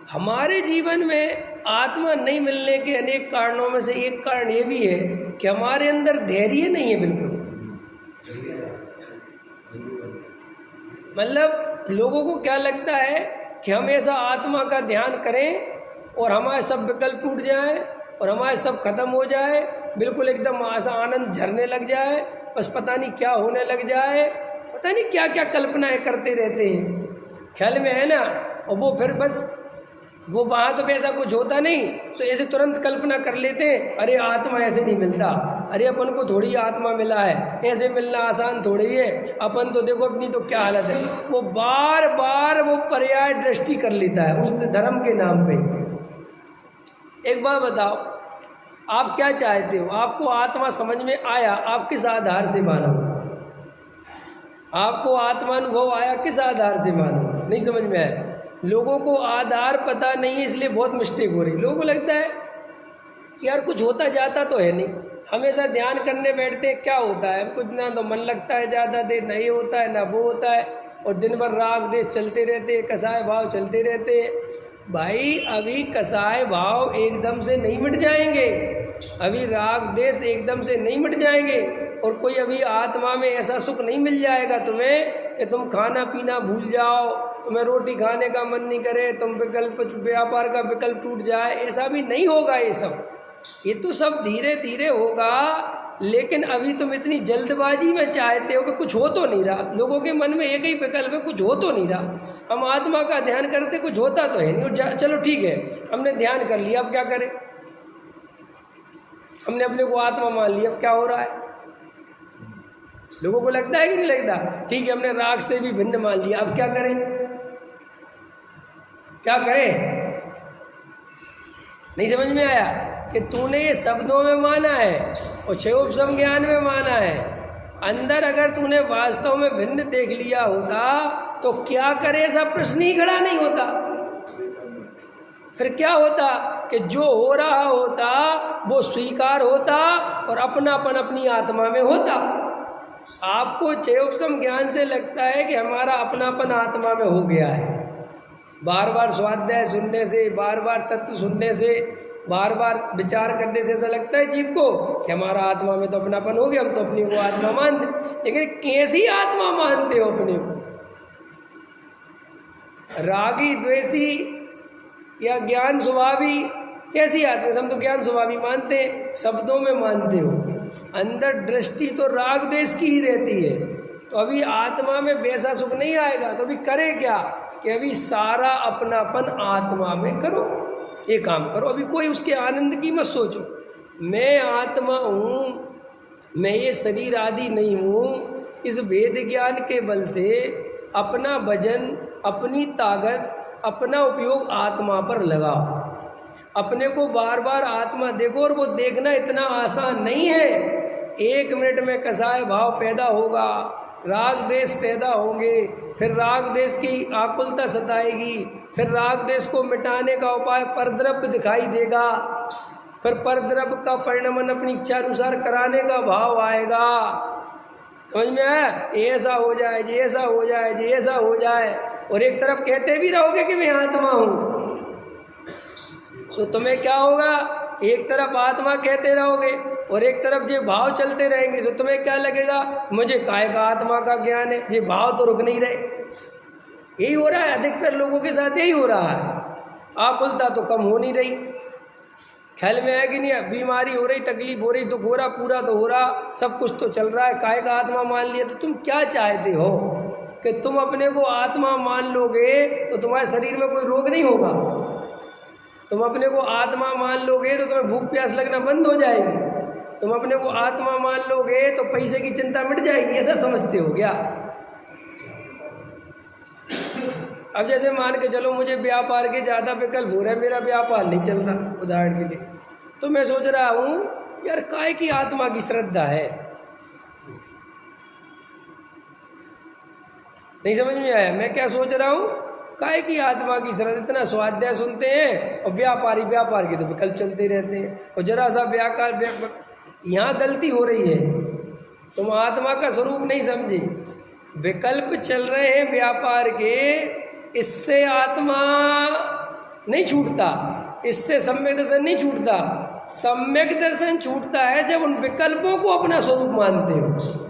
हमारे जीवन में आत्मा नहीं मिलने के अनेक कारणों में से एक कारण ये भी है कि हमारे अंदर धैर्य नहीं है बिल्कुल। मतलब लोगों को क्या लगता है कि हम ऐसा आत्मा का ध्यान करें और हमारे सब विकल्प टूट जाए और हमारे सब खत्म हो जाए, बिल्कुल एकदम ऐसा आनंद झरने लग जाए, बस पता नहीं क्या होने लग जाए, पता नहीं क्या क्या कल्पनाएं करते रहते हैं, ख्याल में है ना। और वो फिर बस वो वहाँ तो ऐसा कुछ होता नहीं, तो ऐसे तुरंत कल्पना कर लेते हैं, अरे आत्मा ऐसे नहीं मिलता, अरे अपन को थोड़ी आत्मा मिला है, ऐसे मिलना आसान थोड़ी है, अपन तो देखो अपनी तो क्या हालत है। वो बार बार वो पर्याय दृष्टि कर लेता है उस धर्म के नाम पे। एक बात बताओ, आप क्या चाहते हो? आपको आत्मा समझ में आया, आप किस आधार से मानोगे? आपको आत्मानुभव आया, किस आधार से मानोगे? नहीं समझ में आया। लोगों को आधार पता नहीं है, इसलिए बहुत मिस्टेक हो रही। लोगों को लगता है कि यार कुछ होता जाता तो है नहीं, हमेशा ध्यान करने बैठते हैं, क्या होता है कुछ ना, तो मन लगता है ज़्यादा देर, नहीं होता है ना वो होता है, और दिन भर राग देश चलते रहते हैं, कसाय भाव चलते रहते हैं। भाई अभी कसाय भाव एकदम से नहीं मिट जाएंगे, अभी राग देश एकदम से नहीं मिट जाएंगे, और कोई अभी आत्मा में ऐसा सुख नहीं मिल जाएगा तुम्हें कि तुम खाना पीना भूल जाओ, तुम्हें रोटी खाने का मन नहीं करे, तुम विकल्प व्यापार का विकल्प टूट जाए, ऐसा भी नहीं होगा। ये तो सब धीरे धीरे होगा, लेकिन अभी तुम इतनी जल्दबाजी में चाहते हो कि कुछ हो तो नहीं रहा। लोगों के मन में एक ही विकल्प है, कुछ हो तो नहीं रहा। हम आत्मा का ध्यान करते, कुछ होता तो है नहीं, चलो ठीक है हमने ध्यान कर लिया, अब क्या करें? हमने अपने को आत्मा मान लिया, अब क्या हो रहा है? लोगों को लगता है कि नहीं लगता? ठीक है हमने राग से भी भिन्न मान लिया, अब क्या करें? क्या करें? नहीं समझ में आया कि तूने ये शब्दों में माना है और क्षयोपशम ज्ञान में माना है। अंदर अगर तूने वास्तव में भिन्न देख लिया होता तो क्या करे, ऐसा प्रश्न ही खड़ा नहीं होता। फिर क्या होता कि जो हो रहा होता वो स्वीकार होता और अपनापन अपनी आत्मा में होता। आपको क्षयोपशम ज्ञान से लगता है कि हमारा अपनापन आत्मा में हो गया है, बार बार स्वाध्याय सुनने से, बार बार तत्व सुनने से, बार बार विचार करने से ऐसा लगता है जीव को कि हमारा आत्मा में तो अपनापन हो गया, हम तो अपने को आत्मा मानते। लेकिन कैसी आत्मा मानते हो अपने को? रागी द्वेषी या ज्ञान स्वभावी? कैसी आत्मा? हम तो ज्ञान स्वभावी मानते हैं, शब्दों में मानते हो, अंदर दृष्टि तो राग द्वेष की ही रहती है। तो अभी आत्मा में वैसा सुख नहीं आएगा, तो अभी करे क्या कि अभी सारा अपनापन आत्मा में करो, ये काम करो। अभी कोई उसके आनंद की मत सोचो, मैं आत्मा हूँ, मैं ये शरीर आदि नहीं हूँ। इस वेद ज्ञान के बल से अपना वजन, अपनी ताकत, अपना उपयोग आत्मा पर लगाओ। अपने को बार बार आत्मा देखो, और वो देखना इतना आसान नहीं है। 1 मिनट में कसाय भाव पैदा होगा, राग देश पैदा होंगे, फिर राग देश की आकुलता सताएगी, फिर राग देश को मिटाने का उपाय परद्रव्य दिखाई देगा, फिर परद्रव्य का परिणमन अपनी इच्छा अनुसार कराने का भाव आएगा। समझ में आया? ऐसा हो जाए जी, ऐसा हो जाए जी, ऐसा हो जाए, और एक तरफ कहते भी रहोगे कि मैं आत्मा हूँ, तो तुम्हें क्या होगा? एक तरफ आत्मा कहते रहोगे और एक तरफ जो भाव चलते रहेंगे, तो तुम्हें क्या लगेगा? मुझे काय का आत्मा का ज्ञान है, ये भाव तो रुक नहीं रहे। यही हो रहा है अधिकतर लोगों के साथ, यही हो रहा है। आकुलता तो कम हो नहीं रही, ख्याल में है कि नहीं? बीमारी हो रही, तकलीफ हो रही, दुख हो रहा, पूरा तो हो रहा, सब कुछ तो चल रहा है, काय का आत्मा मान लिया। तो तुम क्या चाहते हो कि तुम अपने को आत्मा मान लोगे तो तुम्हारे शरीर में कोई रोग नहीं होगा? तुम अपने को आत्मा मान लोगे तो तुम्हें भूख प्यास लगना बंद हो जाएगी? तुम अपने को आत्मा मान लोगे तो पैसे की चिंता मिट जाएगी? ऐसा समझते हो क्या? अब जैसे मान के चलो मुझे व्यापार के ज़्यादा विकल्प हो रहे हैं, मेरा व्यापार नहीं चल रहा उदाहरण के लिए, तो मैं सोच रहा हूँ यार काय की आत्मा की श्रद्धा है। नहीं समझ में आया? मैं क्या सोच रहा हूँ? काय की आत्मा की श्रद्धा। इतना स्वाध्याय सुनते हैं और व्यापार के तो विकल्प चलते रहते हैं, और जरा सा व्याकार यहाँ गलती हो रही है। तुम आत्मा का स्वरूप नहीं समझे, विकल्प चल रहे हैं व्यापार के, इससे आत्मा नहीं छूटता, इससे सम्यक दर्शन नहीं छूटता। सम्यक दर्शन छूटता है जब उन विकल्पों को अपना स्वरूप मानते हो।